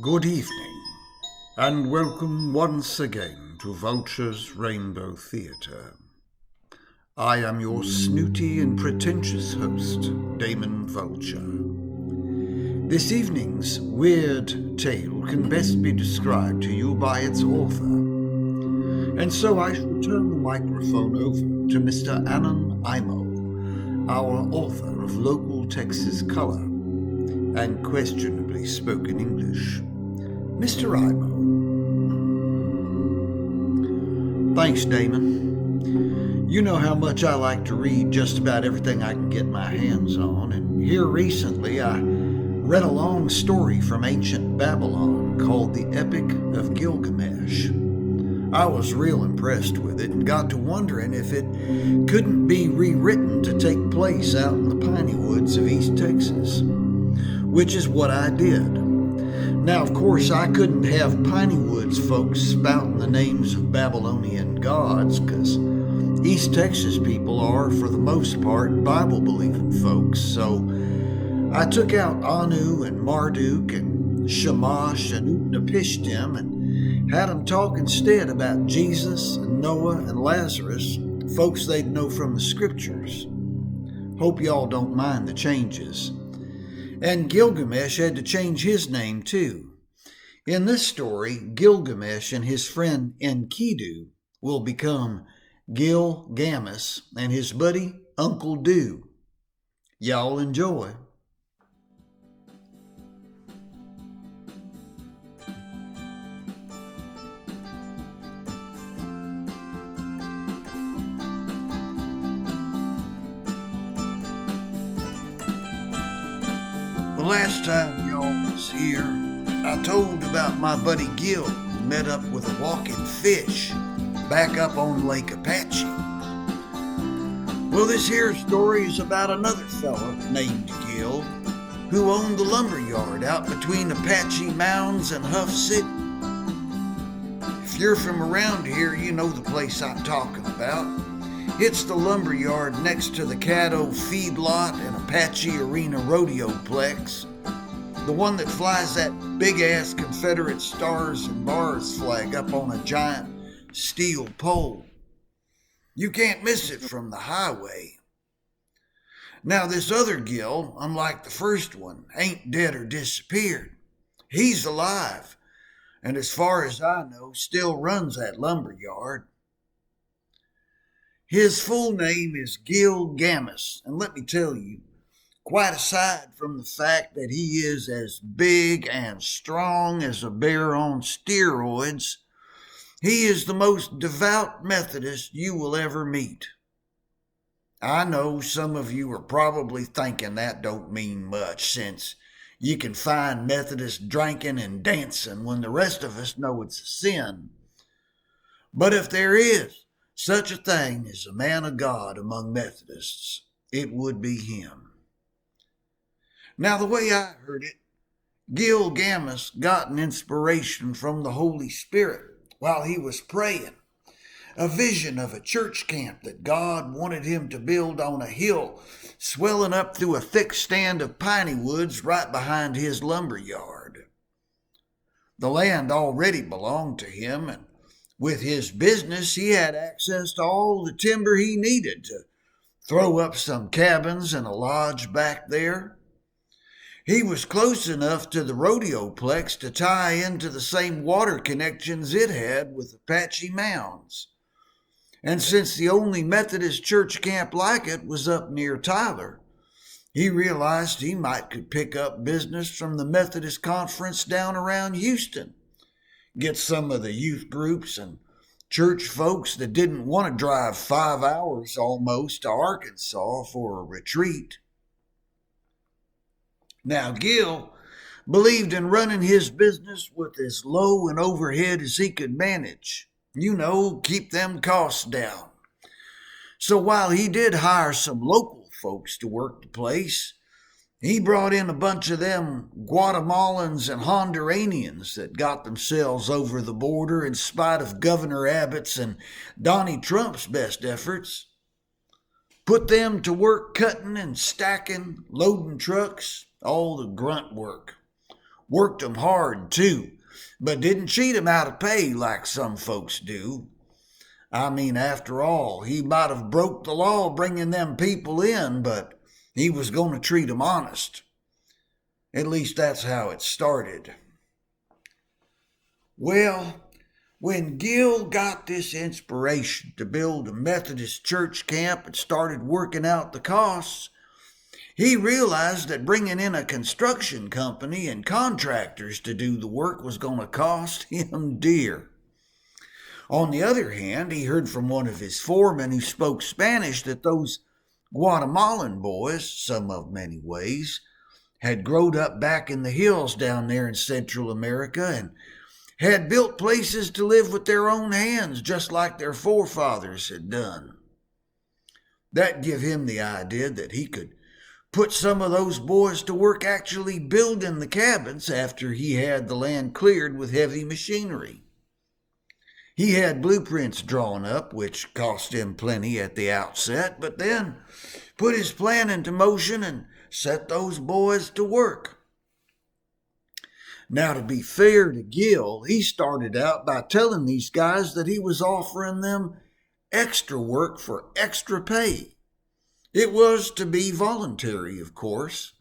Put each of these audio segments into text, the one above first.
Good evening, and welcome once again to Vulture's Rainbow Theatre. I am your snooty and pretentious host, Damon Vulture. This evening's weird tale can best be described to you by its author, and so I shall turn the microphone over to Mr. Anon Imo, our author of local Texas color and questionably spoken English. Mr. Imo. Thanks, Damon. You know how much I like to read just about everything I can get my hands on, and here recently I read a long story from ancient Babylon called The Epic of Gilgamesh. I was real impressed with it and got to wondering if it couldn't be rewritten to take place out in the piney woods of East Texas, which is what I did. Now, of course, I couldn't have Piney Woods folks spouting the names of Babylonian gods, because East Texas people are, for the most part, Bible-believing folks, so I took out Anu and Marduk and Shamash and Utnapishtim and had them talk instead about Jesus and Noah and Lazarus, folks they'd know from the scriptures. Hope y'all don't mind the changes. And Gilgamesh had to change his name too. In this story, Gilgamesh and his friend Enkidu will become Gil Gammis and his buddy Uncle Do. Y'all enjoy. The last time y'all was here, I told about my buddy Gil who met up with a walking fish back up on Lake Apache. Well, this here story is about another fella named Gil who owned the lumber yard out between Apache Mounds and Huff City. If you're from around here, you know the place I'm talking about. It's the lumber yard next to the Caddo feedlot and Apache Arena Rodeoplex. The one that flies that big-ass Confederate stars and bars flag up on a giant steel pole. You can't miss it from the highway. Now, this other Gil, unlike the first one, ain't dead or disappeared. He's alive, and as far as I know, still runs that lumber yard. His full name is Gil Gammis, and let me tell you, quite aside from the fact that he is as big and strong as a bear on steroids, he is the most devout Methodist you will ever meet. I know some of you are probably thinking that don't mean much, since you can find Methodists drinking and dancing when the rest of us know it's a sin. But if there is such a thing as a man of God among Methodists, it would be him. Now, the way I heard it, Gil Gammis got an inspiration from the Holy Spirit while he was praying. A vision of a church camp that God wanted him to build on a hill swelling up through a thick stand of piney woods right behind his lumber yard. The land already belonged to him, and with his business, he had access to all the timber he needed to throw up some cabins and a lodge back there. He was close enough to the Rodeoplex to tie into the same water connections it had with Apache Mounds. And since the only Methodist church camp like it was up near Tyler, he realized he might could pick up business from the Methodist conference down around Houston. Get some of the youth groups and church folks that didn't want to drive 5 hours almost to Arkansas for a retreat. Now, Gil believed in running his business with as low an overhead as he could manage. You know, keep them costs down. So while he did hire some local folks to work the place, he brought in a bunch of them Guatemalans and Honduranians that got themselves over the border in spite of Governor Abbott's and Donnie Trump's best efforts. Put them to work cutting and stacking, loading trucks, all the grunt work. Worked 'em hard, too, but didn't cheat 'em out of pay like some folks do. I mean, after all, he might have broke the law bringing them people in, but he was going to treat 'em honest. At least that's how it started. Well, when Gil got this inspiration to build a Methodist church camp and started working out the costs, he realized that bringing in a construction company and contractors to do the work was going to cost him dear. On the other hand, he heard from one of his foremen who spoke Spanish that those Guatemalan boys, some of them anyways, had growed up back in the hills down there in Central America and had built places to live with their own hands, just like their forefathers had done. That gave him the idea that he could put some of those boys to work actually building the cabins after he had the land cleared with heavy machinery. He had blueprints drawn up, which cost him plenty at the outset, but then put his plan into motion and set those boys to work. Now, to be fair to Gil, he started out by telling these guys that he was offering them extra work for extra pay. It was to be voluntary, of course,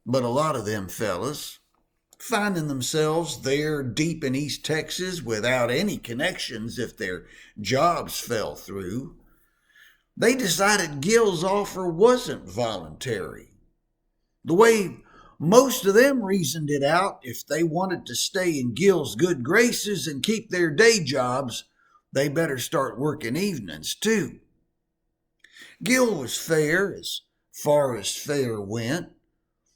but a lot of them fellas, finding themselves there deep in East Texas without any connections if their jobs fell through, they decided Gil's offer wasn't voluntary. The way most of them reasoned it out, if they wanted to stay in Gil's good graces and keep their day jobs, they better start working evenings too. Gil was fair as far as fair went.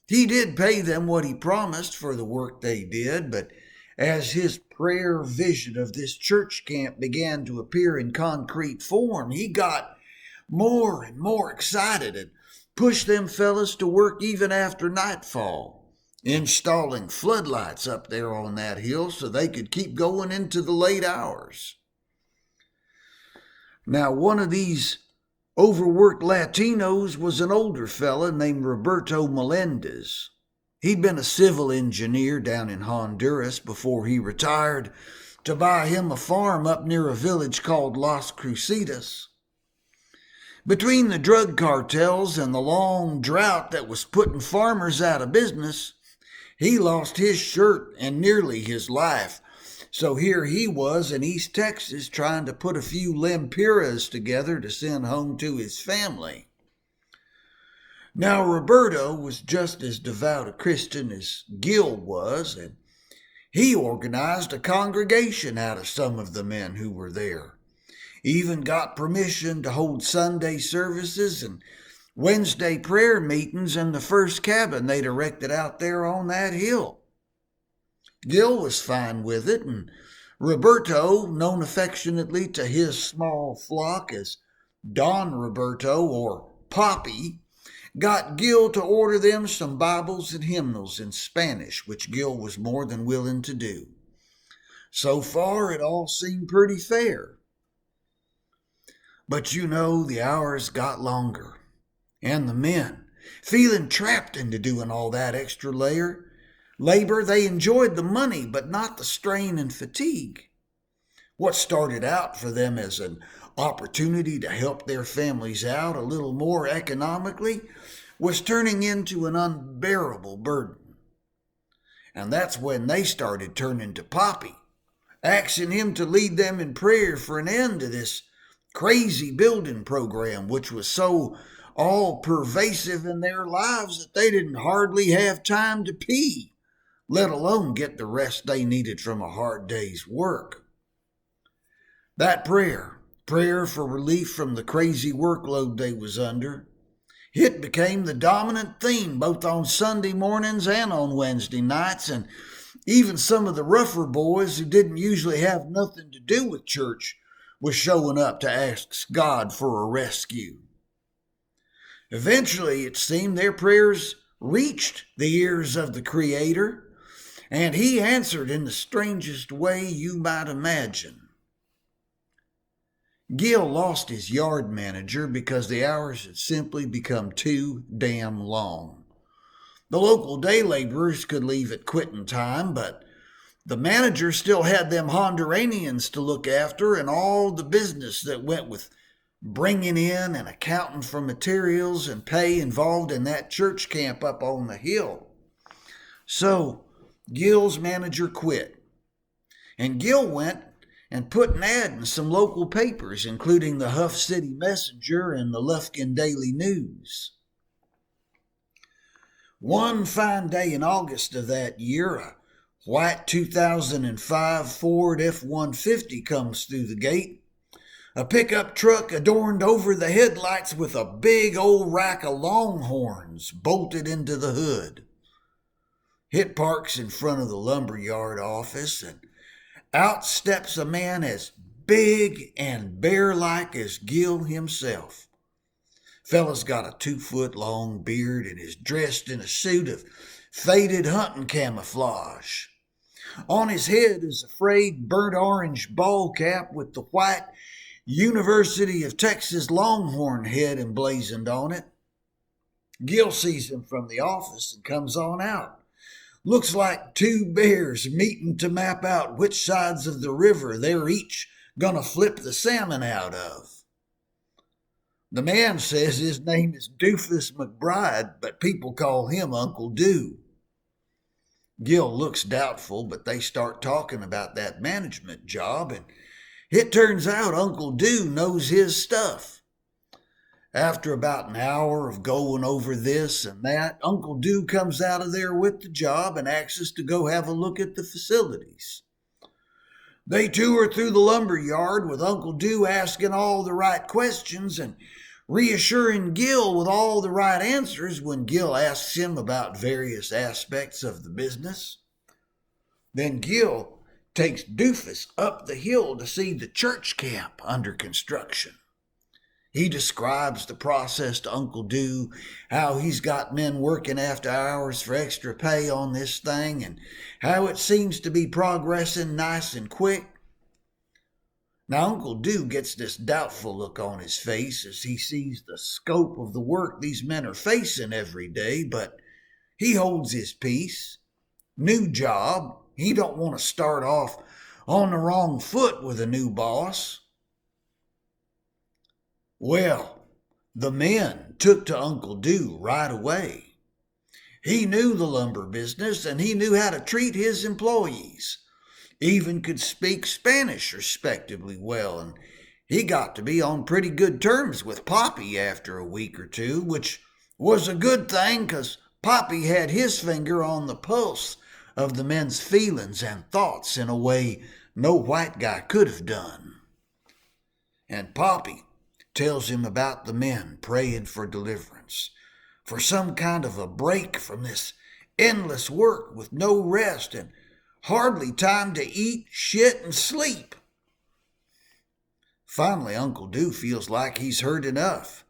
He did pay them what he promised for the work they did, but as his prayer vision of this church camp began to appear in concrete form, he got more and more excited and pushed them fellas to work even after nightfall, installing floodlights up there on that hill so they could keep going into the late hours. Now, one of these overworked Latinos was an older fella named Roberto Melendez. He'd been a civil engineer down in Honduras before he retired to buy him a farm up near a village called Las Crucetas. Between the drug cartels and the long drought that was putting farmers out of business, he lost his shirt and nearly his life. So here he was in East Texas trying to put a few lempiras together to send home to his family. Now, Roberto was just as devout a Christian as Gil was, and he organized a congregation out of some of the men who were there. Even got permission to hold Sunday services and Wednesday prayer meetings in the first cabin they'd erected out there on that hill. Gil was fine with it, and Roberto, known affectionately to his small flock as Don Roberto or Poppy, got Gil to order them some Bibles and hymnals in Spanish, which Gil was more than willing to do. So far, it all seemed pretty fair. But the hours got longer, and the men, feeling trapped into doing all that extra labor, they enjoyed the money, but not the strain and fatigue. What started out for them as an opportunity to help their families out a little more economically was turning into an unbearable burden. And that's when they started turning to Poppy, asking him to lead them in prayer for an end to this crazy building program, which was so all pervasive in their lives that they didn't hardly have time to pee, let alone get the rest they needed from a hard day's work. That prayer for relief from the crazy workload they was under, it became the dominant theme both on Sunday mornings and on Wednesday nights, and even some of the rougher boys who didn't usually have nothing to do with church was showing up to ask God for a rescue. Eventually, it seemed their prayers reached the ears of the Creator, and he answered in the strangest way you might imagine. Gil lost his yard manager because the hours had simply become too damn long. The local day laborers could leave at quitting time, but the manager still had them Honduranians to look after and all the business that went with bringing in and accounting for materials and pay involved in that church camp up on the hill. So Gil's manager quit, and Gil went and put an ad in some local papers, including the Huff City Messenger and the Lufkin Daily News. One fine day in August of that year, a white 2005 Ford F-150 comes through the gate. A pickup truck adorned over the headlights with a big old rack of longhorns bolted into the hood. It parks in front of the lumberyard office, and out steps a man as big and bear-like as Gil himself. Fella's got a 2-foot-long beard and is dressed in a suit of faded hunting camouflage. On his head is a frayed burnt orange ball cap with the white University of Texas Longhorn head emblazoned on it. Gil sees him from the office and comes on out. Looks like two bears meeting to map out which sides of the river they're each gonna flip the salmon out of. The man says his name is Doofus McBride, but people call him Uncle Do. Gil looks doubtful, but they start talking about that management job, and it turns out Uncle Do knows his stuff. After about an hour of going over this and that, Uncle Do comes out of there with the job and asks us to go have a look at the facilities. They tour through the lumber yard with Uncle Do asking all the right questions and reassuring Gil with all the right answers when Gil asks him about various aspects of the business. Then Gil takes Doofus up the hill to see the church camp under construction. He describes the process to Uncle Do, how he's got men working after hours for extra pay on this thing, and how it seems to be progressing nice and quick. Now Uncle Do gets this doubtful look on his face as he sees the scope of the work these men are facing every day, but he holds his peace. New job. He don't want to start off on the wrong foot with a new boss. Well, the men took to Uncle Do right away. He knew the lumber business and he knew how to treat his employees. Even could speak Spanish respectably well, and he got to be on pretty good terms with Poppy after a week or two, which was a good thing because Poppy had his finger on the pulse of the men's feelings and thoughts in a way no white guy could have done. And Poppy tells him about the men praying for deliverance, for some kind of a break from this endless work with no rest and hardly time to eat, shit, and sleep. Finally, Uncle Do feels like he's heard enough,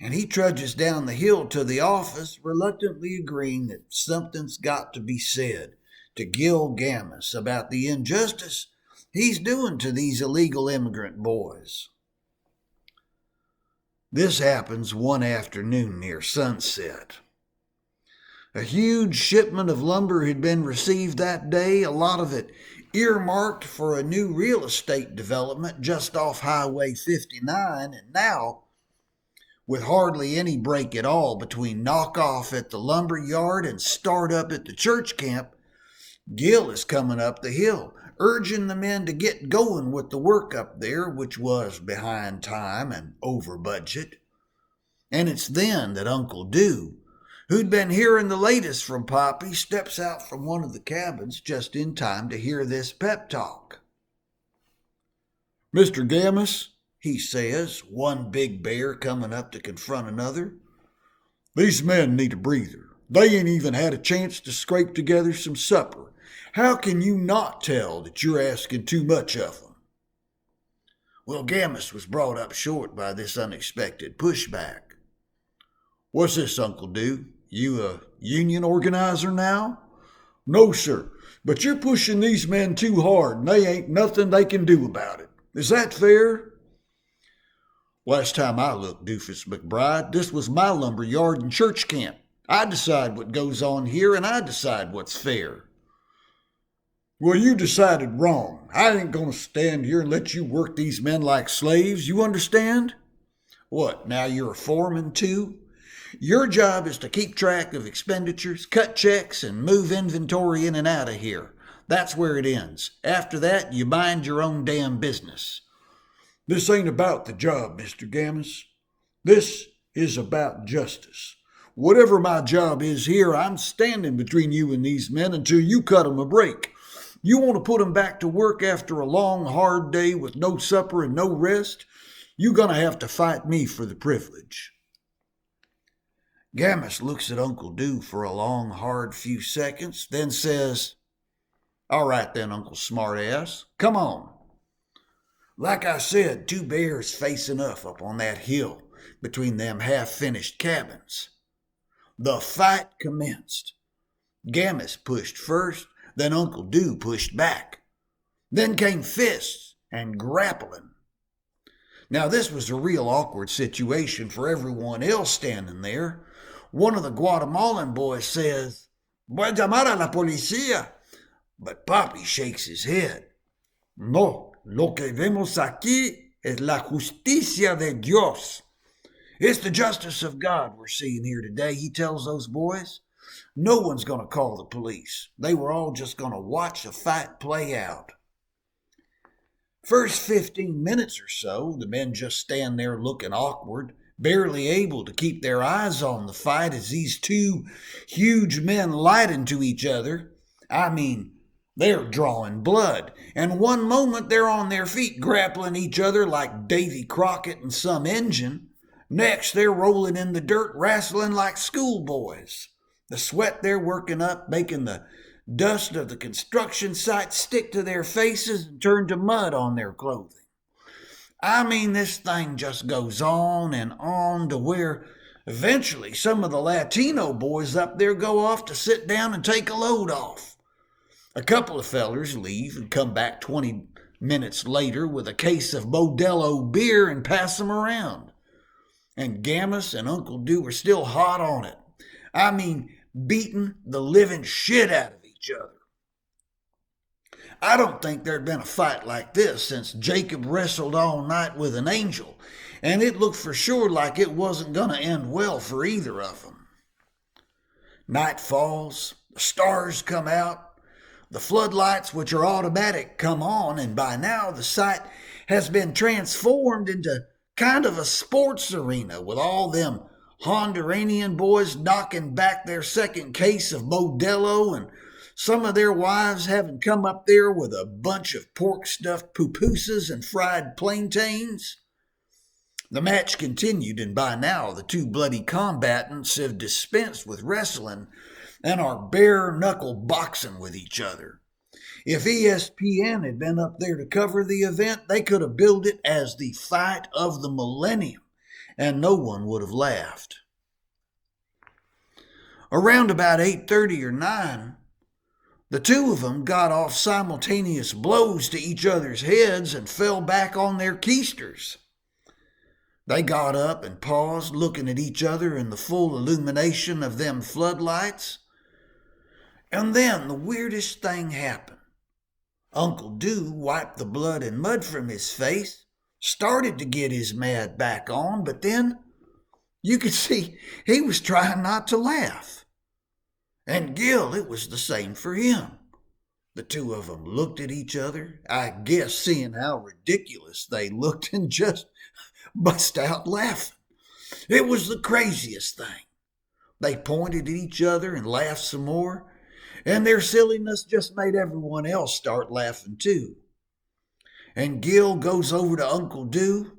and he trudges down the hill to the office, reluctantly agreeing that something's got to be said to Gil Gammis about the injustice he's doing to these illegal immigrant boys. This happens one afternoon near sunset. A huge shipment of lumber had been received that day, a lot of it earmarked for a new real estate development just off Highway 59, and now, with hardly any break at all between knockoff at the lumber yard and start up at the church camp, Gil is coming up the hill, urging the men to get going with the work up there, which was behind time and over budget. And it's then that Uncle Do, who'd been hearing the latest from Poppy, steps out from one of the cabins just in time to hear this pep talk. "Mr. Gammis," he says, one big bear coming up to confront another, "these men need a breather. They ain't even had a chance to scrape together some supper. How can you not tell that you're asking too much of them?" Well, Gammis was brought up short by this unexpected pushback. "What's this, Uncle Do? You a union organizer now?" "No, sir, but you're pushing these men too hard and they ain't nothing they can do about it. Is that fair?" "Last time I looked, Doofus McBride, this was my lumber yard and church camp. I decide what goes on here, and I decide what's fair. Well, you decided wrong. I ain't going to stand here and let you work these men like slaves, you understand? What, now you're a foreman too? Your job is to keep track of expenditures, cut checks, and move inventory in and out of here. That's where it ends. After that, you mind your own damn business. This ain't about the job, Mr. Gammis. This is about justice. Whatever my job is here, I'm standing between you and these men until you cut them a break. You want to put them back to work after a long, hard day with no supper and no rest? You're going to have to fight me for the privilege. Gammis looks at Uncle Dew for a long, hard few seconds, then says, All right then, Uncle Smartass, come on. Like I said, two bears facing up on that hill between them half-finished cabins. The fight commenced. Gammis pushed first, then Uncle Dew pushed back. Then came fists and grappling. Now this was a real awkward situation for everyone else standing there. One of the Guatemalan boys says, Voy a llamar a la policía. But Papi shakes his head. No, lo que vemos aquí es la justicia de Dios. It's the justice of God we're seeing here today, he tells those boys. No one's going to call the police. They were all just going to watch the fight play out. First 15 minutes or so, the men just stand there looking awkward, barely able to keep their eyes on the fight as these two huge men light into each other. I mean, they're drawing blood, and one moment they're on their feet grappling each other like Davy Crockett and some engine. Next, they're rolling in the dirt, wrestling like schoolboys. The sweat they're working up, making the dust of the construction site stick to their faces and turn to mud on their clothing. I mean, this thing just goes on and on to where eventually some of the Latino boys up there go off to sit down and take a load off. A couple of fellers leave and come back 20 minutes later with a case of Modelo beer and pass them around. And Gammis and Uncle Dew are still hot on it. I mean, beating the living shit out of each other. I don't think there'd been a fight like this since Jacob wrestled all night with an angel, and it looked for sure like it wasn't going to end well for either of them. Night falls, the stars come out, the floodlights, which are automatic, come on, and by now the site has been transformed into kind of a sports arena with all them Honduranian boys knocking back their second case of Modelo and some of their wives having come up there with a bunch of pork-stuffed pupusas and fried plantains. The match continued, and by now the two bloody combatants have dispensed with wrestling and are bare-knuckle boxing with each other. If ESPN had been up there to cover the event, they could have billed it as the fight of the millennium, and no one would have laughed. Around about 8:30 or 9, the two of them got off simultaneous blows to each other's heads and fell back on their keisters. They got up and paused, looking at each other in the full illumination of them floodlights. And then the weirdest thing happened. Uncle Dew wiped the blood and mud from his face, started to get his mad back on, but then you could see he was trying not to laugh. And Gil, it was the same for him. The two of them looked at each other, I guess seeing how ridiculous they looked, and just bust out laughing. It was the craziest thing. They pointed at each other and laughed some more, and their silliness just made everyone else start laughing too. And Gil goes over to Uncle Dew,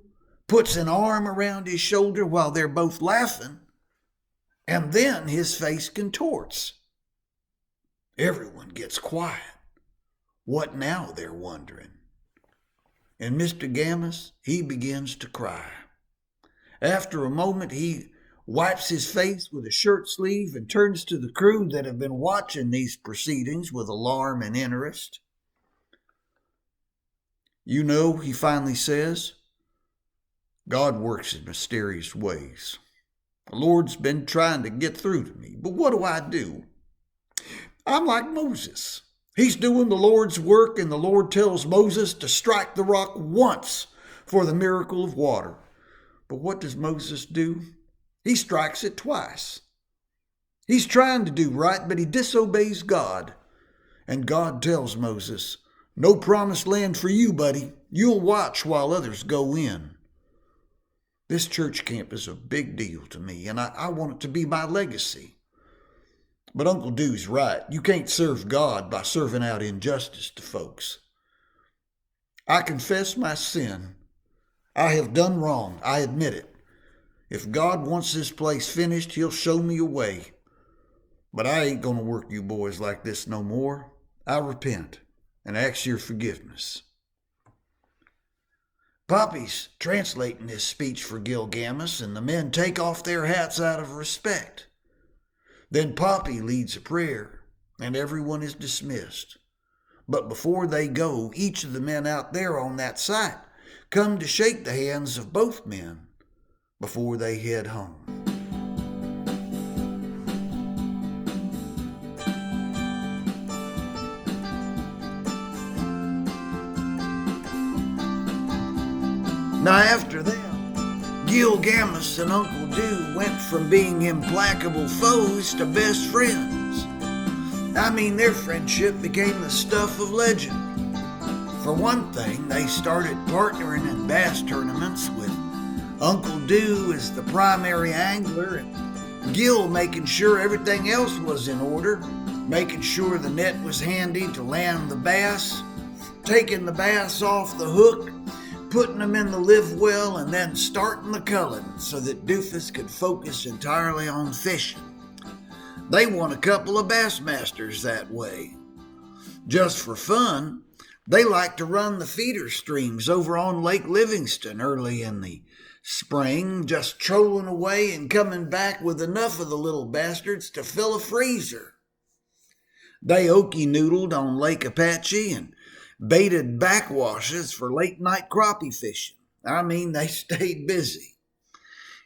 puts an arm around his shoulder while they're both laughing, and then his face contorts. Everyone gets quiet. What now, they're wondering. And Mr. Gammis, he begins to cry. After a moment, he wipes his face with a shirt sleeve and turns to the crew that have been watching these proceedings with alarm and interest. You know, he finally says, God works in mysterious ways. The Lord's been trying to get through to me, but what do? I'm like Moses. He's doing the Lord's work, and the Lord tells Moses to strike the rock once for the miracle of water. But what does Moses do? He strikes it twice. He's trying to do right, but he disobeys God. And God tells Moses, "No promised land for you, buddy. You'll watch while others go in." This church camp is a big deal to me, and I want it to be my legacy. But Uncle Dew's right. You can't serve God by serving out injustice to folks. I confess my sin. I have done wrong. I admit it. If God wants this place finished, he'll show me a way. But I ain't going to work you boys like this no more. I repent and ask your forgiveness. Poppy's translating this speech for Gil Gammis, and the men take off their hats out of respect. Then Poppy leads a prayer, and everyone is dismissed. But before they go, each of the men out there on that site come to shake the hands of both men before they head home. Now after that, Gil Gammis and Uncle Dew went from being implacable foes to best friends. I mean, their friendship became the stuff of legend. For one thing, they started partnering in bass tournaments with Uncle Dew as the primary angler and Gil making sure everything else was in order, making sure the net was handy to land the bass, taking the bass off the hook, putting them in the live well, and then starting the culling so that Doofus could focus entirely on fishing. They won a couple of Bassmasters that way. Just for fun, they like to run the feeder streams over on Lake Livingston early in the spring, just trolling away and coming back with enough of the little bastards to fill a freezer. They okie-noodled on Lake Apache and baited backwashes for late-night crappie fishing. I mean, they stayed busy.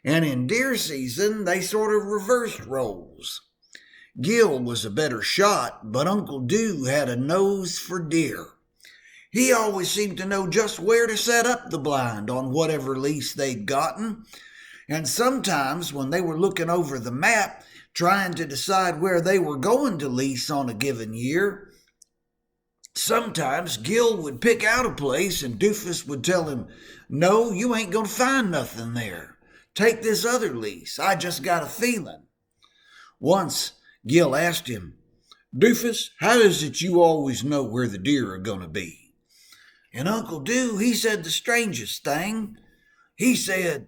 And in deer season, they sort of reversed roles. Gil was a better shot, but Uncle Dew had a nose for deer. He always seemed to know just where to set up the blind on whatever lease they'd gotten. And sometimes when they were looking over the map, trying to decide where they were going to lease on a given year, sometimes Gil would pick out a place and Doofus would tell him, "No, you ain't going to find nothing there. Take this other lease. I just got a feeling." Once, Gil asked him, "Doofus, how is it you always know where the deer are going to be?" And Uncle Dew, he said the strangest thing. He said,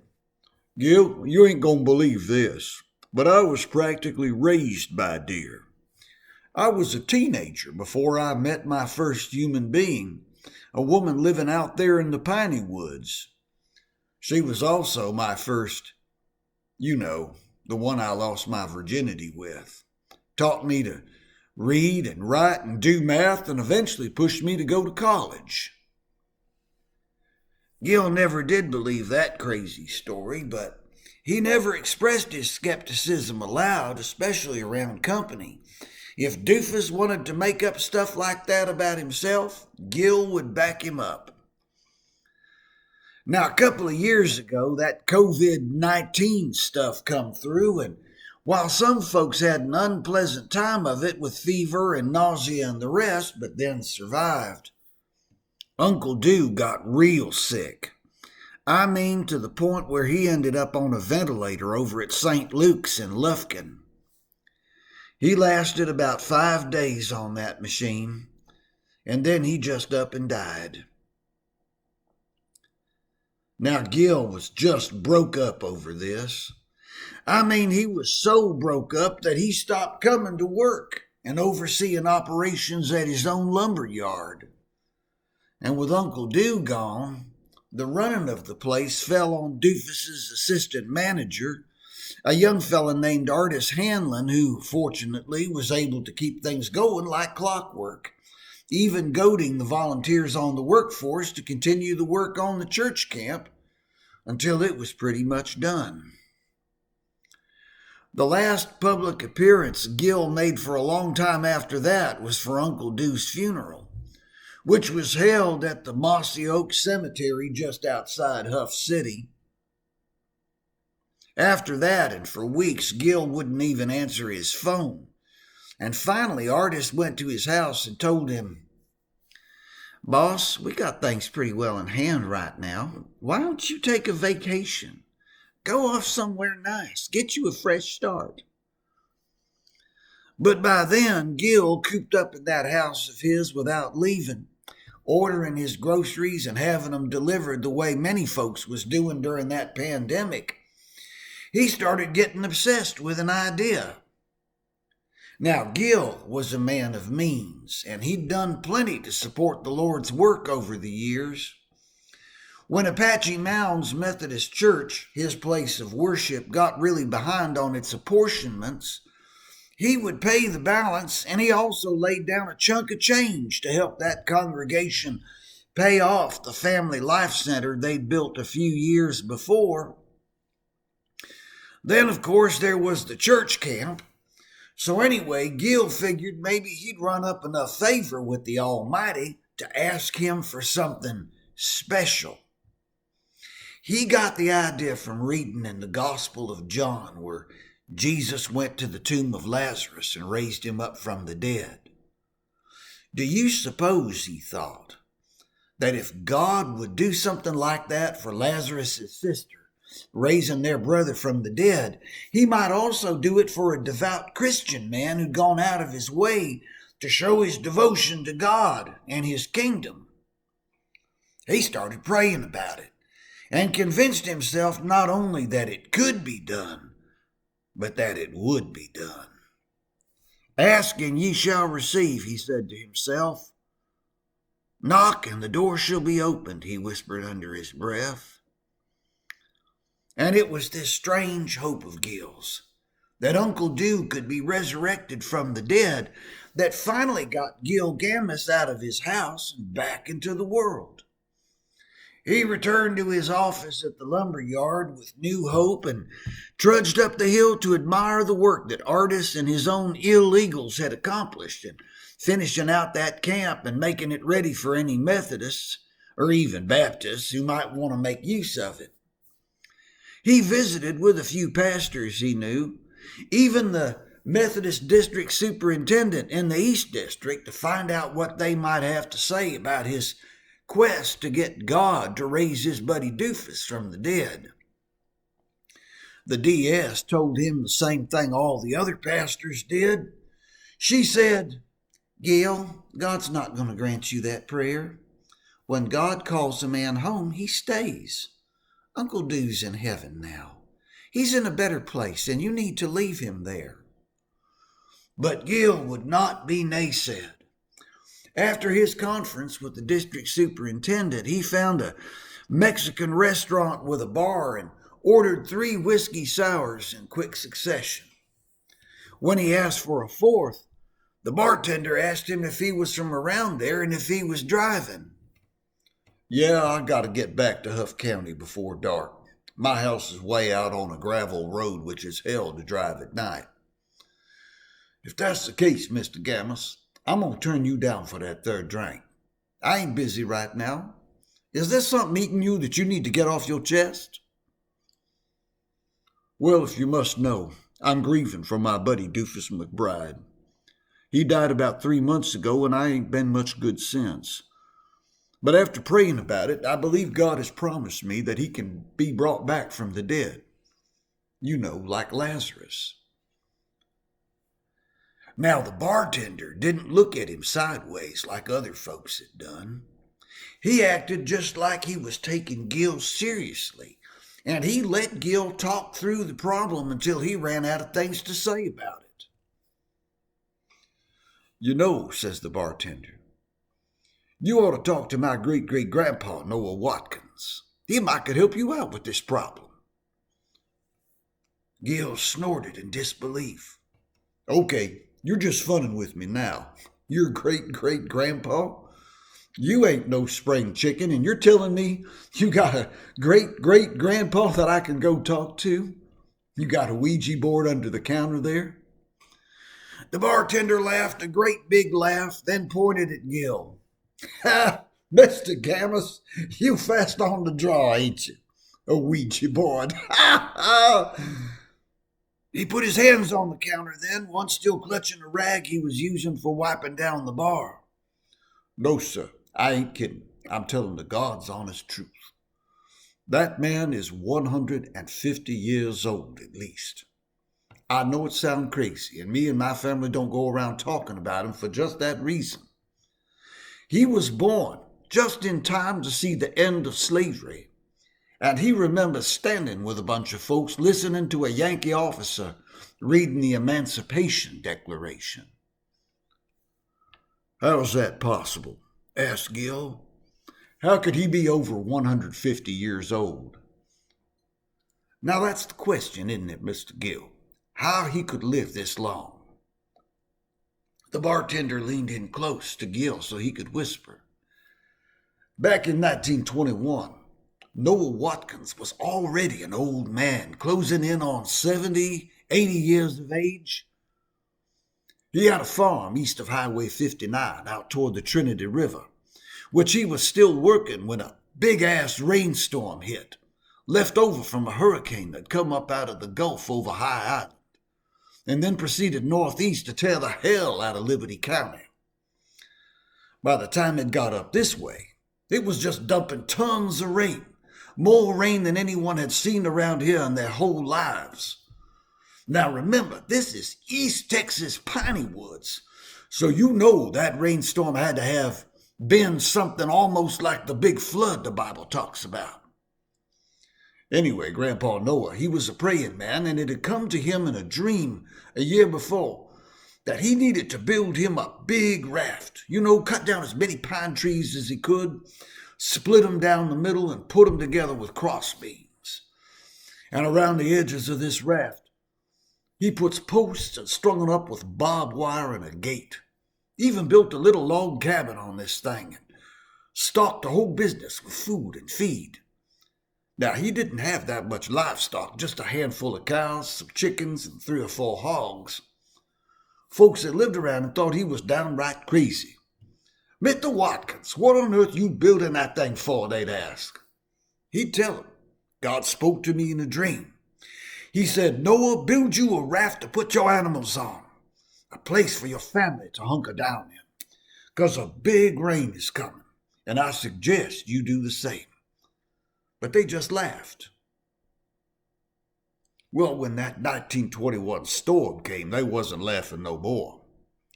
"Gil, you ain't going to believe this, but I was practically raised by deer. I was a teenager before I met my first human being, a woman living out there in the piney woods. She was also my first, the one I lost my virginity with. Taught me to read and write and do math and eventually pushed me to go to college." Gil never did believe that crazy story, but he never expressed his skepticism aloud, especially around company. If Doofus wanted to make up stuff like that about himself, Gil would back him up. Now, a couple of years ago, that COVID-19 stuff come through, and while some folks had an unpleasant time of it with fever and nausea and the rest, but then survived, Uncle Dew got real sick. I mean, to the point where he ended up on a ventilator over at St. Luke's in Lufkin. He lasted about 5 days on that machine, and then he just up and died. Now, Gil was just broke up over this. I mean, he was so broke up that he stopped coming to work and overseeing operations at his own lumber yard. And with Uncle Dew gone, the running of the place fell on Doofus's assistant manager, a young fella named Artis Hanlon, who fortunately was able to keep things going like clockwork, even goading the volunteers on the workforce to continue the work on the church camp until it was pretty much done. The last public appearance Gil made for a long time after that was for Uncle Dew's funeral, which was held at the Mossy Oak Cemetery just outside Huff City. After that, and for weeks, Gil wouldn't even answer his phone. And finally, Artis went to his house and told him, "Boss, we got things pretty well in hand right now. Why don't you take a vacation? Go off somewhere nice. Get you a fresh start." But by then, Gil cooped up in that house of his without leaving, ordering his groceries and having them delivered the way many folks was doing during that pandemic. He started getting obsessed with an idea. Now, Gil was a man of means, and he'd done plenty to support the Lord's work over the years. When Apache Mounds Methodist Church, his place of worship, got really behind on its apportionments, he would pay the balance, and he also laid down a chunk of change to help that congregation pay off the Family Life Center they'd built a few years before. Then, of course, there was the church camp. So anyway, Gil figured maybe he'd run up enough favor with the Almighty to ask him for something special. He got the idea from reading in the Gospel of John, where Jesus went to the tomb of Lazarus and raised him up from the dead. Do you suppose, he thought, that if God would do something like that for Lazarus' sister, raising their brother from the dead, he might also do it for a devout Christian man who'd gone out of his way to show his devotion to God and his kingdom? He started praying about it and convinced himself not only that it could be done, but that it would be done. "Ask and ye shall receive," he said to himself. "Knock and the door shall be opened," he whispered under his breath. And it was this strange hope of Gil's, that Uncle Dew could be resurrected from the dead, that finally got Gil Gammis out of his house and back into the world. He returned to his office at the lumber yard with new hope and trudged up the hill to admire the work that Artis and his own illegals had accomplished in finishing out that camp and making it ready for any Methodists or even Baptists who might want to make use of it. He visited with a few pastors he knew, even the Methodist district superintendent in the East District, to find out what they might have to say about his quest to get God to raise his buddy Doofus from the dead. The DS told him the same thing all the other pastors did. She said, "Gil, God's not going to grant you that prayer. When God calls a man home, he stays. Uncle Dew's in heaven now. He's in a better place, and you need to leave him there." But Gil would not be naysayed. After his conference with the district superintendent, he found a Mexican restaurant with a bar and ordered 3 whiskey sours in quick succession. When he asked for a fourth, the bartender asked him if he was from around there and if he was driving. "Yeah, I got to get back to Huff County before dark. My house is way out on a gravel road, which is hell to drive at night." "If that's the case, Mr. Gammis, I'm going to turn you down for that third drink. I ain't busy right now. Is there something eating you that you need to get off your chest?" "Well, if you must know, I'm grieving for my buddy Doofus McBride. He died about 3 months ago, and I ain't been much good since. But after praying about it, I believe God has promised me that he can be brought back from the dead. You know, like Lazarus." Now, the bartender didn't look at him sideways like other folks had done. He acted just like he was taking Gil seriously, and he let Gil talk through the problem until he ran out of things to say about it. "You know," says the bartender, "you ought to talk to my great-great-grandpa, Noah Watkins. He might could help you out with this problem." Gil snorted in disbelief. "Okay, you're just funning with me now. Your great-great-grandpa? You ain't no spring chicken, and you're telling me you got a great-great-grandpa that I can go talk to? You got a Ouija board under the counter there? The bartender laughed a great big laugh, then pointed at Gil. Ha! Mr. Gammis, you fast on the draw, ain't you? A Ouija board. Ha ha! He put his hands on the counter then, one still clutching a rag he was using for wiping down the bar. No, sir, I ain't kidding. I'm telling the God's honest truth. That man is 150 years old at least. I know it sounds crazy, and me and my family don't go around talking about him for just that reason. He was born just in time to see the end of slavery, and he remembers standing with a bunch of folks listening to a Yankee officer reading the Emancipation Declaration. How's that possible? Asked Gil. How could he be over 150 years old? Now that's the question, isn't it, Mr. Gil? How he could live this long. The bartender leaned in close to Gil so he could whisper. Back in 1921, Noah Watkins was already an old man, closing in on 70, 80 years of age. He had a farm east of Highway 59 out toward the Trinity River, which he was still working when a big-ass rainstorm hit, left over from a hurricane that come up out of the Gulf over High Island, and then proceeded northeast to tear the hell out of Liberty County. By the time it got up this way, it was just dumping tons of rain, more rain than anyone had seen around here in their whole lives. Now remember, this is East Texas piney woods, so you know that rainstorm had to have been something almost like the big flood the Bible talks about. Anyway, Grandpa Noah, he was a praying man, and it had come to him in a dream a year before that he needed to build him a big raft. Cut down as many pine trees as he could, split them down the middle, and put them together with cross beams. And around the edges of this raft, he puts posts and strung them up with barbed wire and a gate. Even built a little log cabin on this thing and stocked the whole business with food and feed. Now, he didn't have that much livestock, just a handful of cows, some chickens, and 3 or 4 hogs. Folks that lived around him thought he was downright crazy. Mr. Watkins, what on earth you building that thing for, they'd ask. He'd tell them, God spoke to me in a dream. He said, Noah, build you a raft to put your animals on, a place for your family to hunker down in, because a big rain is coming, and I suggest you do the same. But they just laughed. Well, when that 1921 storm came, they wasn't laughing no more.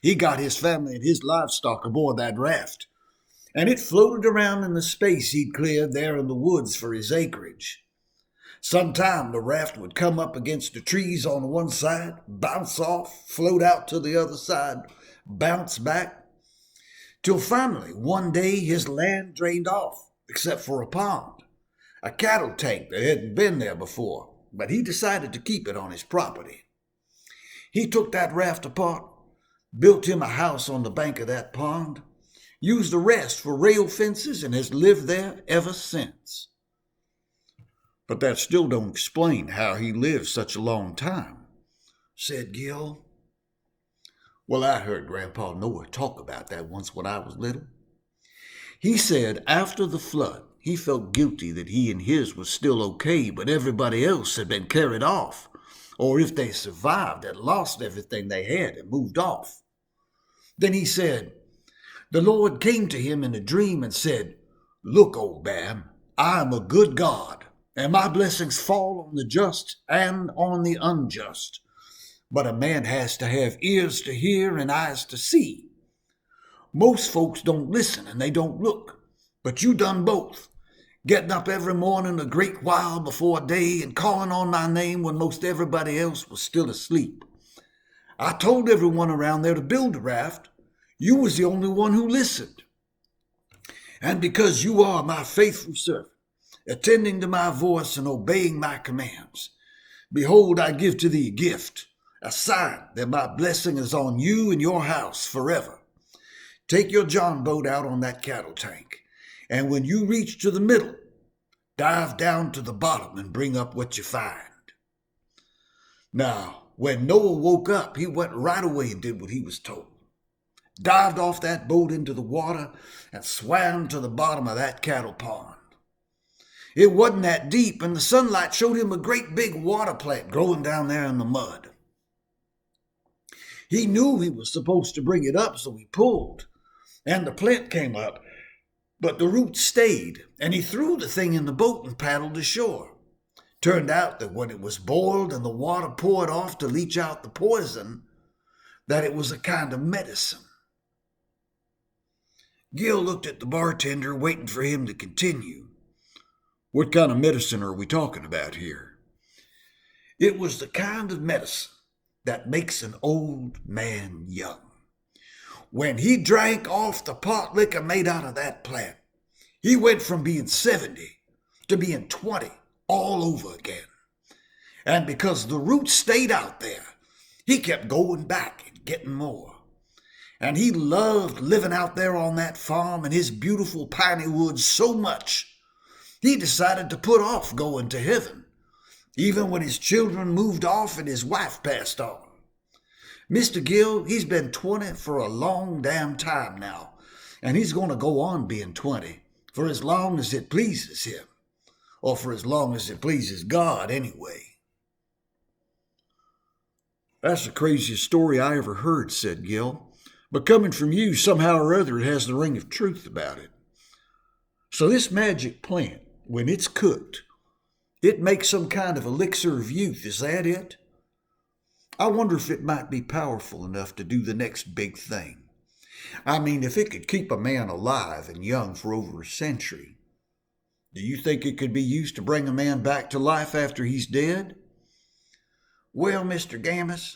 He got his family and his livestock aboard that raft, and it floated around in the space he'd cleared there in the woods for his acreage. Sometime the raft would come up against the trees on one side, bounce off, float out to the other side, bounce back, till finally one day his land drained off, except for a pond. A cattle tank that hadn't been there before, but he decided to keep it on his property. He took that raft apart, built him a house on the bank of that pond, used the rest for rail fences, and has lived there ever since. But that still don't explain how he lived such a long time, said Gil. Well, I heard Grandpa Noah talk about that once when I was little. He said after the flood, he felt guilty that he and his was still okay, but everybody else had been carried off, or if they survived, had lost everything they had and moved off. Then he said, the Lord came to him in a dream and said, Look, old man, I am a good God, and my blessings fall on the just and on the unjust. But a man has to have ears to hear and eyes to see. Most folks don't listen and they don't look, but you done both. Getting up every morning a great while before day and calling on my name when most everybody else was still asleep. I told everyone around there to build a raft. You was the only one who listened. And because you are my faithful servant, attending to my voice and obeying my commands, behold, I give to thee a gift, a sign that my blessing is on you and your house forever. Take your John boat out on that cattle tank, and when you reach to the middle, dive down to the bottom and bring up what you find. Now, when Noah woke up, he went right away and did what he was told. Dived off that boat into the water and swam to the bottom of that cattle pond. It wasn't that deep, and the sunlight showed him a great big water plant growing down there in the mud. He knew he was supposed to bring it up, so he pulled, and the plant came up, but the roots stayed, and he threw the thing in the boat and paddled ashore. Turned out that when it was boiled and the water poured off to leach out the poison, that it was a kind of medicine. Gil looked at the bartender, waiting for him to continue. What kind of medicine are we talking about here? It was the kind of medicine that makes an old man young. When he drank off the pot liquor made out of that plant, he went from being 70 to being 20 all over again. And because the roots stayed out there, he kept going back and getting more. And he loved living out there on that farm in his beautiful piney woods so much, he decided to put off going to heaven, even when his children moved off and his wife passed on. Mr. Gil, he's been 20 for a long damn time now, and he's going to go on being 20 for as long as it pleases him, or for as long as it pleases God anyway. That's the craziest story I ever heard, said Gil. But coming from you, somehow or other, it has the ring of truth about it. So this magic plant, when it's cooked, it makes some kind of elixir of youth, is that it? I wonder if it might be powerful enough to do the next big thing. I mean, if it could keep a man alive and young for over a century, do you think it could be used to bring a man back to life after he's dead? Well, Mr. Gammis,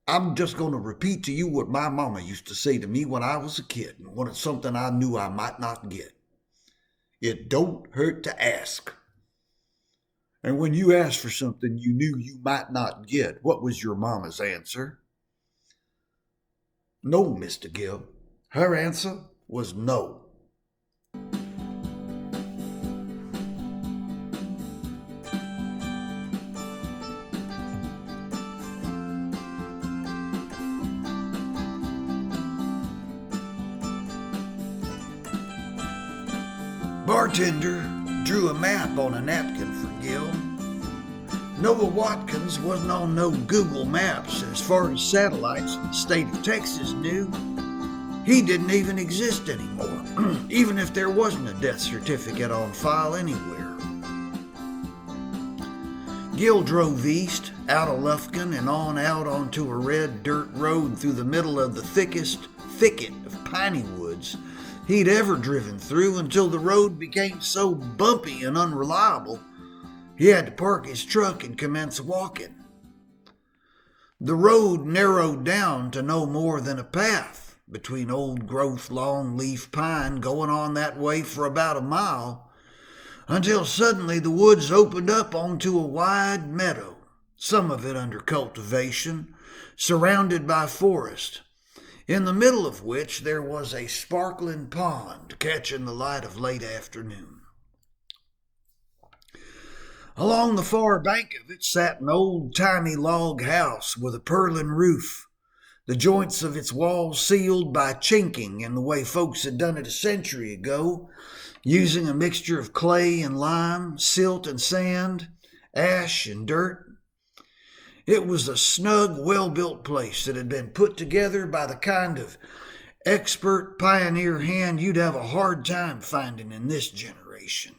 I'm just going to repeat to you what my mama used to say to me when I was a kid, and when it's something I knew I might not get. It don't hurt to ask. And when you asked for something you knew you might not get, what was your mama's answer? No, Mr. Gil. Her answer was no. Bartender drew a map on a napkin for Gil. Noah Watkins wasn't on no Google Maps as far as satellites in the state of Texas knew. He didn't even exist anymore, even if there wasn't a death certificate on file anywhere. Gil drove east, out of Lufkin, and on out onto a red dirt road through the middle of the thickest thicket of piney woods he'd ever driven through, until the road became so bumpy and unreliable he had to park his truck and commence walking. The road narrowed down to no more than a path between old-growth long-leaf pine going on that way for about a mile, until suddenly the woods opened up onto a wide meadow, some of it under cultivation, surrounded by forest, in the middle of which there was a sparkling pond catching the light of late afternoon. Along the far bank of it sat an old-timey log house with a purlin roof, the joints of its walls sealed by chinking in the way folks had done it a century ago, using a mixture of clay and lime, silt and sand, ash and dirt. It was a snug, well-built place that had been put together by the kind of expert pioneer hand you'd have a hard time finding in this generation.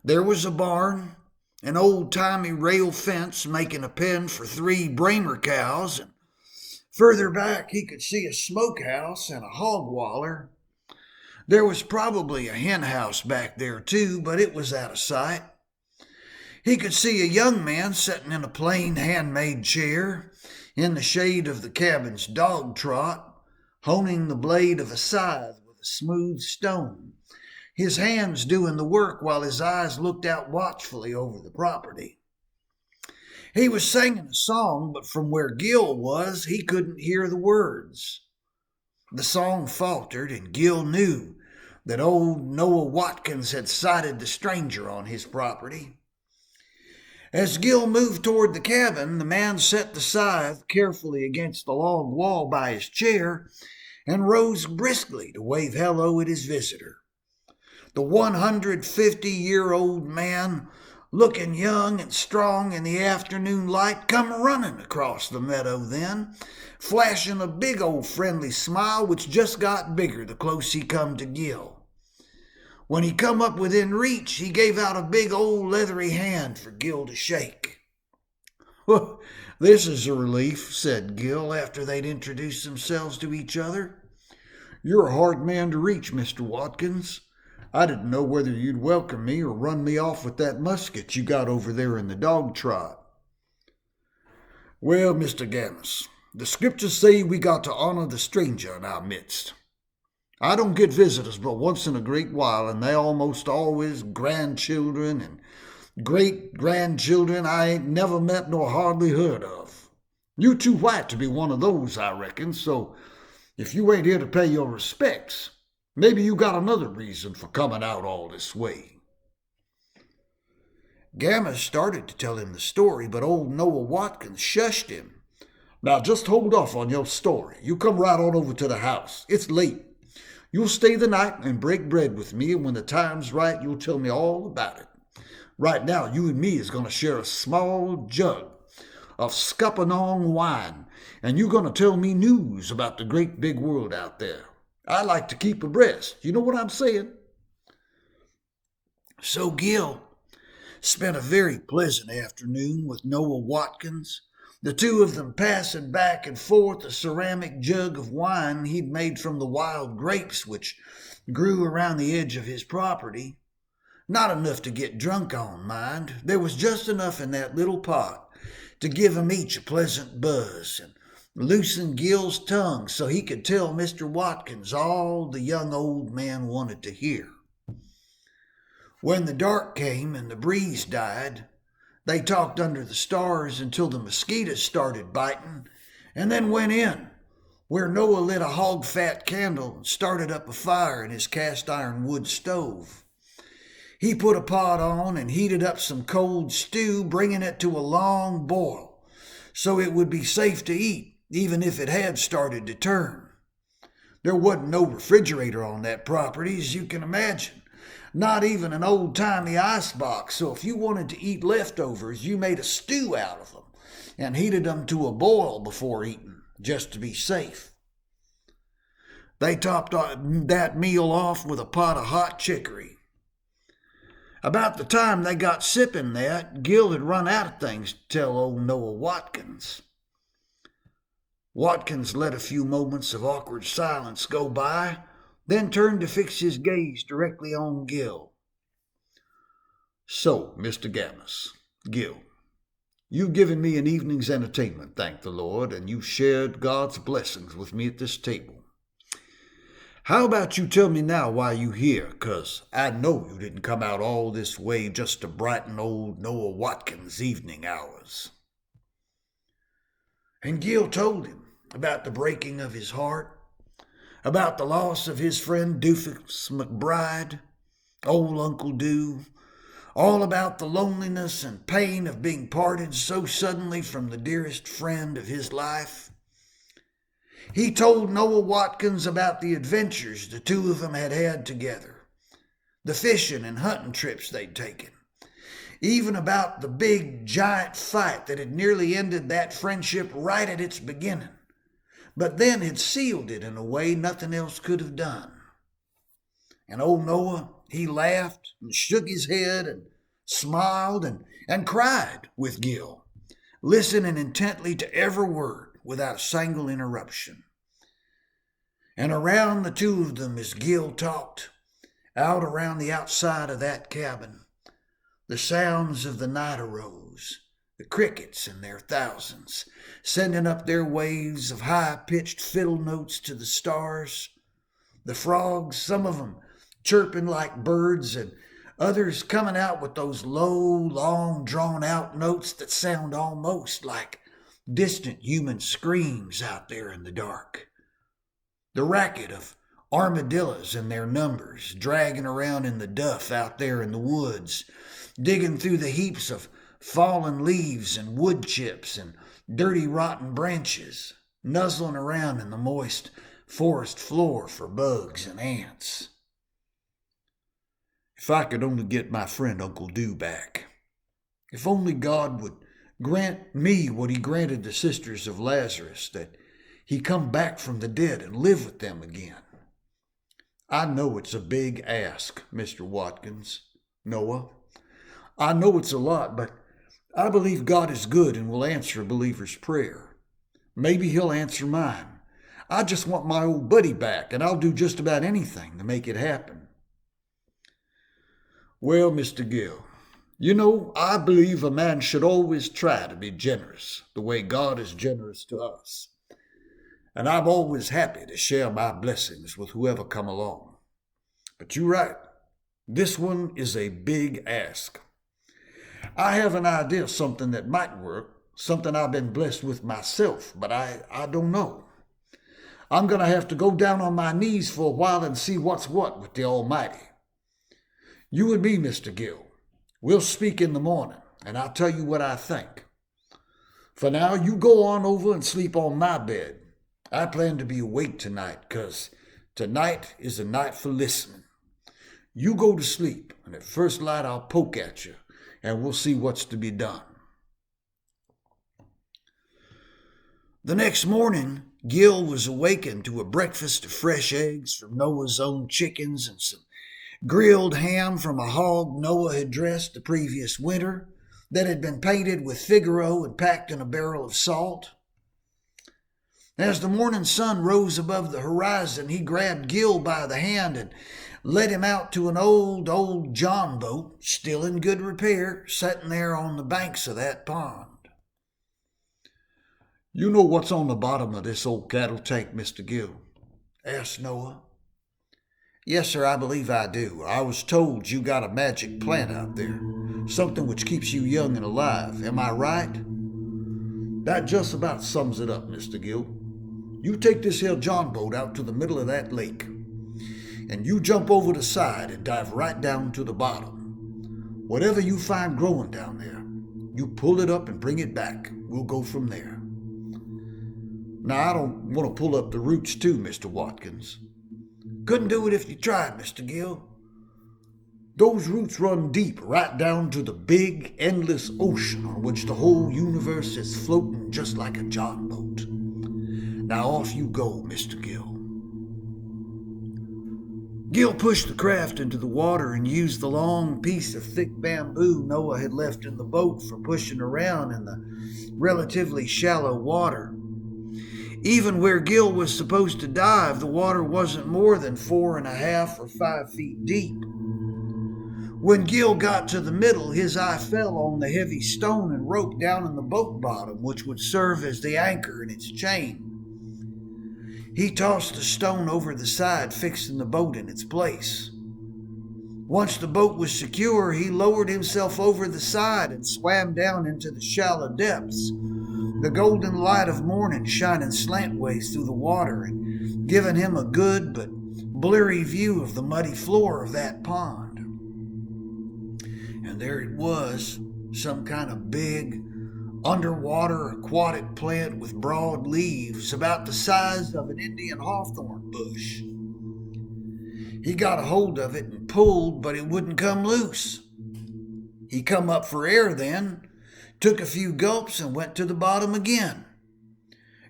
There was a barn, an old-timey rail fence making a pen for 3 Bramer cows, and further back he could see a smokehouse and a hog waller. There was probably a hen house back there too, but it was out of sight. He could see a young man sitting in a plain handmade chair in the shade of the cabin's dog trot, honing the blade of a scythe with a smooth stone, his hands doing the work while his eyes looked out watchfully over the property. He was singing a song, but from where Gil was, he couldn't hear the words. The song faltered, and Gil knew that old Noah Watkins had sighted the stranger on his property. As Gil moved toward the cabin, the man set the scythe carefully against the log wall by his chair and rose briskly to wave hello at his visitor. The 150-year-old man, looking young and strong in the afternoon light, come running across the meadow then, flashing a big old friendly smile which just got bigger the close he come to Gil. When he come up within reach, he gave out a big old leathery hand for Gil to shake. "Well, this is a relief," said Gil after they'd introduced themselves to each other. "You're a hard man to reach, Mr. Watkins. I didn't know whether you'd welcome me or run me off with that musket you got over there in the dog trot." "Well, Mr. Gammis, the scriptures say we got to honor the stranger in our midst. I don't get visitors but once in a great while, and they almost always grandchildren and great-grandchildren I ain't never met nor hardly heard of. You too white to be one of those, I reckon, so if you ain't here to pay your respects, maybe you got another reason for coming out all this way." Gammis started to tell him the story, but old Noah Watkins shushed him. "Now just hold off on your story. You come right on over to the house. It's late. You'll stay the night and break bread with me, and when the time's right, you'll tell me all about it. Right now, you and me is going to share a small jug of scuppernong wine, and you're going to tell me news about the great big world out there. I like to keep abreast. You know what I'm saying?" So Gil spent a very pleasant afternoon with Noah Watkins, the two of them passing back and forth a ceramic jug of wine he'd made from the wild grapes which grew around the edge of his property. Not enough to get drunk on, mind. There was just enough in that little pot to give 'em each a pleasant buzz and loosen Gil's tongue so he could tell Mr. Watkins all the young old man wanted to hear. When the dark came and the breeze died, they talked under the stars until the mosquitoes started biting, and then went in, where Noah lit a hog-fat candle and started up a fire in his cast-iron wood stove. He put a pot on and heated up some cold stew, bringing it to a long boil, so it would be safe to eat, even if it had started to turn. There wasn't no refrigerator on that property, as you can imagine. Not even an old-timey icebox, so if you wanted to eat leftovers, you made a stew out of them and heated them to a boil before eating, just to be safe. They topped that meal off with a pot of hot chicory. About the time they got sipping that, Gil had run out of things to tell old Noah Watkins. Watkins let a few moments of awkward silence go by, then turned to fix his gaze directly on Gil. "So, Mr. Gammis, Gil, you've given me an evening's entertainment, thank the Lord, and you shared God's blessings with me at this table. How about you tell me now why you here, 'cause I know you didn't come out all this way just to brighten old Noah Watkins' evening hours." And Gil told him about the breaking of his heart, about the loss of his friend Doofus McBride, old Uncle Doo, all about the loneliness and pain of being parted so suddenly from the dearest friend of his life. He told Noah Watkins about the adventures the two of them had had together, the fishing and hunting trips they'd taken, even about the big giant fight that had nearly ended that friendship right at its beginning, but then had sealed it in a way nothing else could have done. And old Noah, he laughed and shook his head and smiled and cried with Gil, listening intently to every word without a single interruption. And around the two of them as Gil talked, out around the outside of that cabin, the sounds of the night arose, the crickets in their thousands, sending up their waves of high-pitched fiddle notes to the stars. The frogs, some of them chirping like birds, and others coming out with those low, long, drawn-out notes that sound almost like distant human screams out there in the dark. The racket of armadillos and their numbers dragging around in the duff out there in the woods, digging through the heaps of fallen leaves and wood chips and dirty rotten branches, nuzzling around in the moist forest floor for bugs and ants. If I could only get my friend Uncle Dew back. If only God would grant me what he granted the sisters of Lazarus, that he come back from the dead and live with them again. I know it's a big ask, Mr. Watkins, Noah. I know it's a lot, but I believe God is good and will answer a believer's prayer. Maybe he'll answer mine. I just want my old buddy back, and I'll do just about anything to make it happen. Well, Mr. Gill, you know, I believe a man should always try to be generous, the way God is generous to us. And I'm always happy to share my blessings with whoever come along. But you're right, this one is a big ask. I have an idea of something that might work, something I've been blessed with myself, but I don't know. I'm going to have to go down on my knees for a while and see what's what with the Almighty. You and me, Mr. Gill, we'll speak in the morning, and I'll tell you what I think. For now, you go on over and sleep on my bed. I plan to be awake tonight, 'cause tonight is a night for listening. You go to sleep, and at first light I'll poke at you, and we'll see what's to be done. The next morning, Gil was awakened to a breakfast of fresh eggs from Noah's own chickens and some grilled ham from a hog Noah had dressed the previous winter that had been painted with Figaro and packed in a barrel of salt. As the morning sun rose above the horizon, he grabbed Gil by the hand and led him out to an old John boat, still in good repair, sitting there on the banks of that pond. You know what's on the bottom of this old cattle tank, Mr. Gill? Asked Noah. Yes, sir, I believe I do. I was told you got a magic plant out there, something which keeps you young and alive. Am I right? That just about sums it up, Mr. Gill. You take this here John boat out to the middle of that lake, and you jump over the side and dive right down to the bottom. Whatever you find growing down there, you pull it up and bring it back. We'll go from there. Now, I don't want to pull up the roots too, Mr. Watkins. Couldn't do it if you tried, Mr. Gill. Those roots run deep, right down to the big, endless ocean on which the whole universe is floating just like a John boat. Now off you go, Mr. Gill. Gil pushed the craft into the water and used the long piece of thick bamboo Noah had left in the boat for pushing around in the relatively shallow water. Even where Gil was supposed to dive, the water wasn't more than 4.5 or 5 feet deep. When Gil got to the middle, his eye fell on the heavy stone and rope down in the boat bottom, which would serve as the anchor in its chain. He tossed the stone over the side, fixing the boat in its place. Once the boat was secure, he lowered himself over the side and swam down into the shallow depths, the golden light of morning shining slantways through the water and giving him a good but blurry view of the muddy floor of that pond. And there it was, some kind of big, underwater aquatic plant with broad leaves about the size of an Indian hawthorn bush. He got a hold of it and pulled, but it wouldn't come loose. He come up for air then, took a few gulps and went to the bottom again.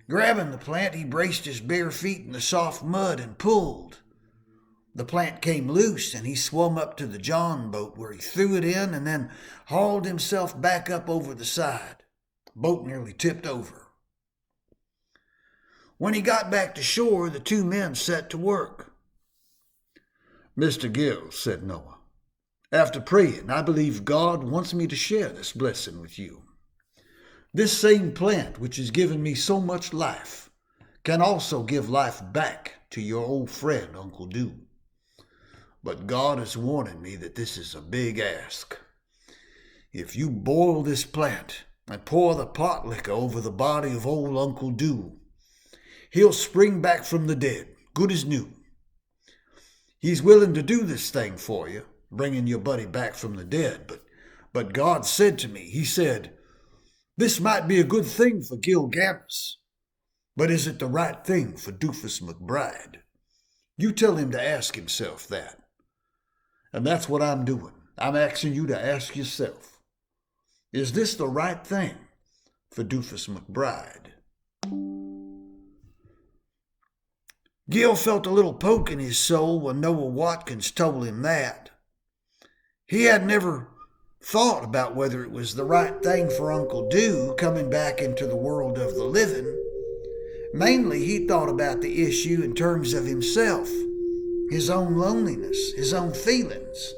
Grabbing the plant, he braced his bare feet in the soft mud and pulled. The plant came loose and he swum up to the John boat where he threw it in and then hauled himself back up over the side. The boat nearly tipped over. When he got back to shore, the two men set to work. Mr. Gill, said Noah, after praying, I believe God wants me to share this blessing with you. This same plant, which has given me so much life, can also give life back to your old friend, Uncle Dew. But God is warning me that this is a big ask. If you boil this plant and pour the pot liquor over the body of old Uncle Dew, he'll spring back from the dead, good as new. He's willing to do this thing for you, bringing your buddy back from the dead, but But God said to me, he said, this might be a good thing for Gil Gammis, but is it the right thing for Doofus McBride? You tell him to ask himself that. And that's what I'm doing. I'm asking you to ask yourself, is this the right thing for Doofus McBride? Gil felt a little poke in his soul when Noah Watkins told him that. He had never thought about whether it was the right thing for Uncle Dew coming back into the world of the living. Mainly, he thought about the issue in terms of himself, his own loneliness, his own feelings.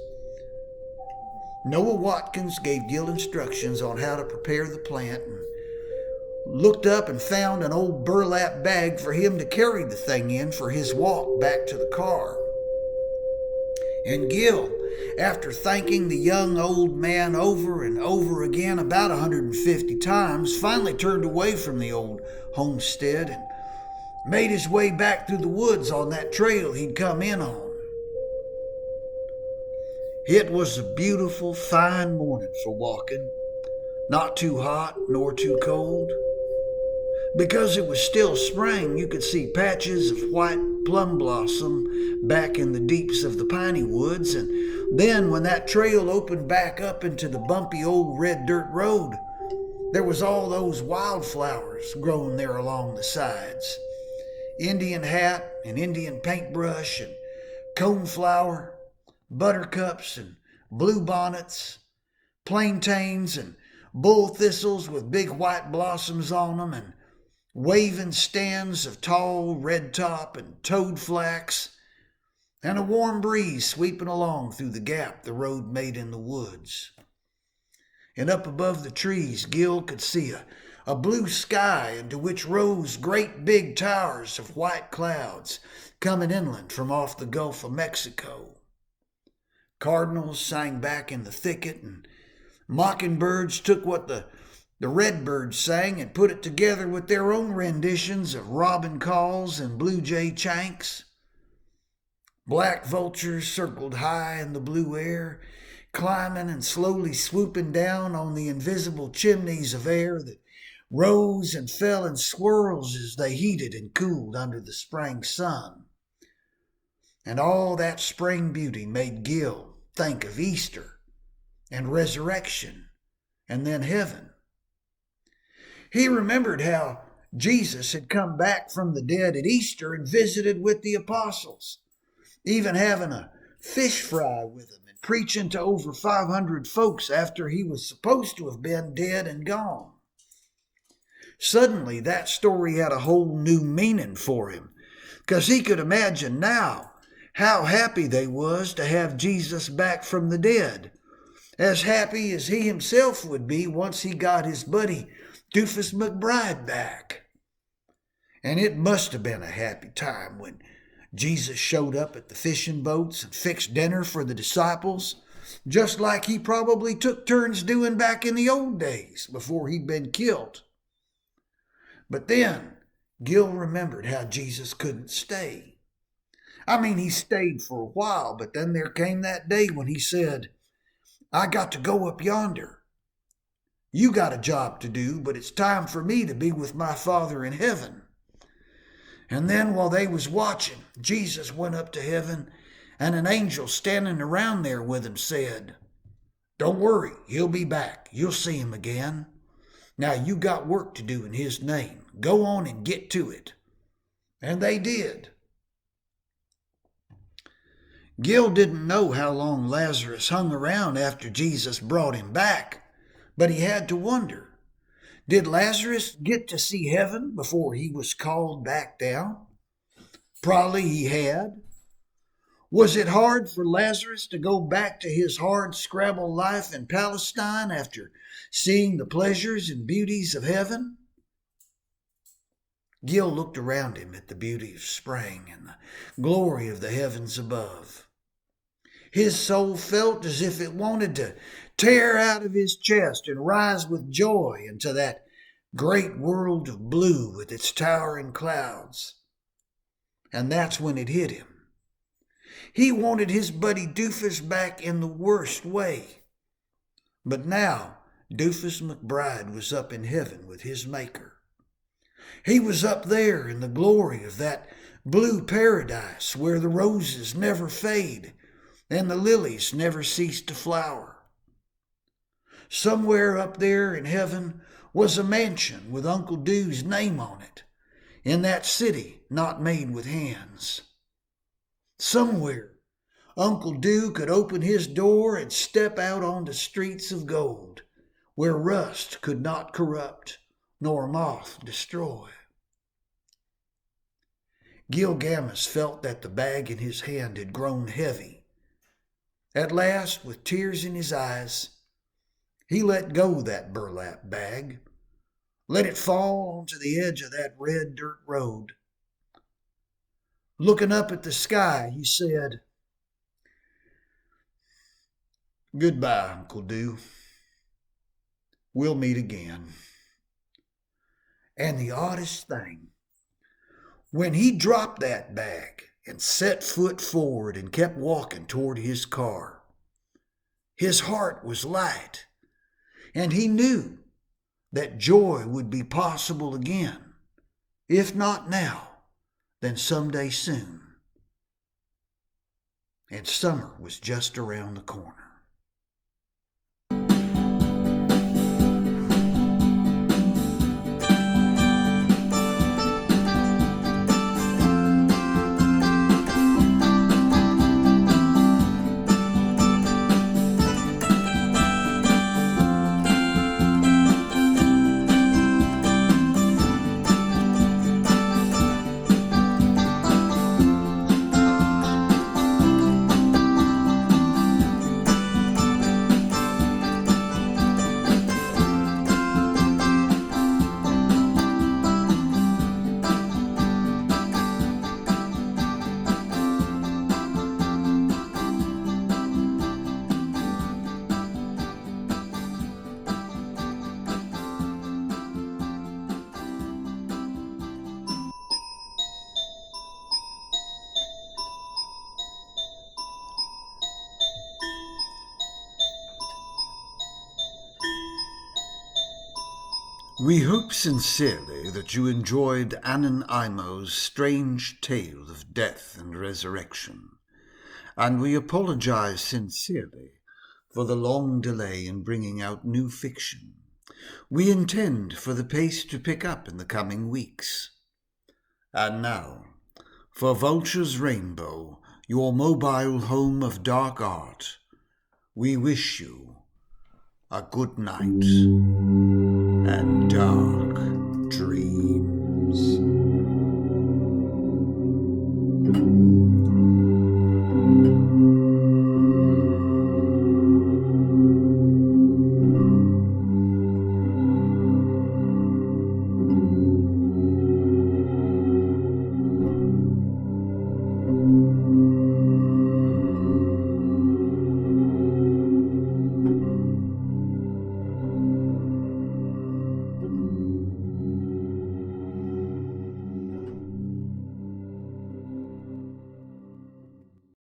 Noah Watkins gave Gil instructions on how to prepare the plant and looked up and found an old burlap bag for him to carry the thing in for his walk back to the car. And Gil, after thanking the young old man over and over again about 150 times, finally turned away from the old homestead and made his way back through the woods on that trail he'd come in on. It was a beautiful, fine morning for walking, not too hot nor too cold. Because it was still spring, you could see patches of white plum blossom back in the deeps of the piney woods, and then when that trail opened back up into the bumpy old red dirt road, there was all those wildflowers growing there along the sides. Indian hat and Indian paintbrush and coneflower, buttercups and bluebonnets, plantains and bull thistles with big white blossoms on them, and waving stands of tall redtop and toadflax, and a warm breeze sweeping along through the gap the road made in the woods. And up above the trees, Gil could see a blue sky into which rose great big towers of white clouds coming inland from off the Gulf of Mexico. Cardinals sang back in the thicket, and mockingbirds took what the redbirds sang and put it together with their own renditions of robin calls and blue jay chanks. Black vultures circled high in the blue air, climbing and slowly swooping down on the invisible chimneys of air that rose and fell in swirls as they heated and cooled under the spring sun. And all that spring beauty made Gil think of Easter and resurrection and then heaven. He remembered how Jesus had come back from the dead at Easter and visited with the apostles, even having a fish fry with them and preaching to over 500 folks after he was supposed to have been dead and gone. Suddenly, that story had a whole new meaning for him, because he could imagine now how happy they was to have Jesus back from the dead, as happy as he himself would be once he got his buddy Doofus McBride back. And it must have been a happy time when Jesus showed up at the fishing boats and fixed dinner for the disciples, just like he probably took turns doing back in the old days before he'd been killed. But then Gil remembered how Jesus couldn't stay. I mean, he stayed for a while, but then there came that day when he said, I got to go up yonder. You got a job to do, but it's time for me to be with my Father in heaven. And then while they was watching, Jesus went up to heaven, and an angel standing around there with him said, Don't worry, he'll be back. You'll see him again. Now you got work to do in his name. Go on and get to it. And they did. Gil didn't know how long Lazarus hung around after Jesus brought him back, but he had to wonder, did Lazarus get to see heaven before he was called back down? Probably he had. Was it hard for Lazarus to go back to his hard scrabble life in Palestine after seeing the pleasures and beauties of heaven? Gil looked around him at the beauty of spring and the glory of the heavens above. His soul felt as if it wanted to tear out of his chest and rise with joy into that great world of blue with its towering clouds. And that's when it hit him. He wanted his buddy Doofus back in the worst way. But now Doofus McBride was up in heaven with his Maker. He was up there in the glory of that blue paradise where the roses never fade and the lilies never cease to flower. Somewhere up there in heaven was a mansion with Uncle Dew's name on it, in that city not made with hands. Somewhere Uncle Dew could open his door and step out onto streets of gold, where rust could not corrupt, nor moth destroy. Gil Gammis felt that the bag in his hand had grown heavy. At last, with tears in his eyes, he let go that burlap bag, let it fall onto the edge of that red dirt road. Looking up at the sky, he said, "Goodbye, Uncle Dew. We'll meet again." And the oddest thing, when he dropped that bag and set foot forward and kept walking toward his car, his heart was light, and he knew that joy would be possible again, if not now, then someday soon. And summer was just around the corner. We hope sincerely that you enjoyed Anaimo's strange tale of death and resurrection, and we apologize sincerely for the long delay in bringing out new fiction. We intend for the pace to pick up in the coming weeks. And now, for Vulture's Rainbow, your mobile home of dark art, we wish you a good night and dark dreams.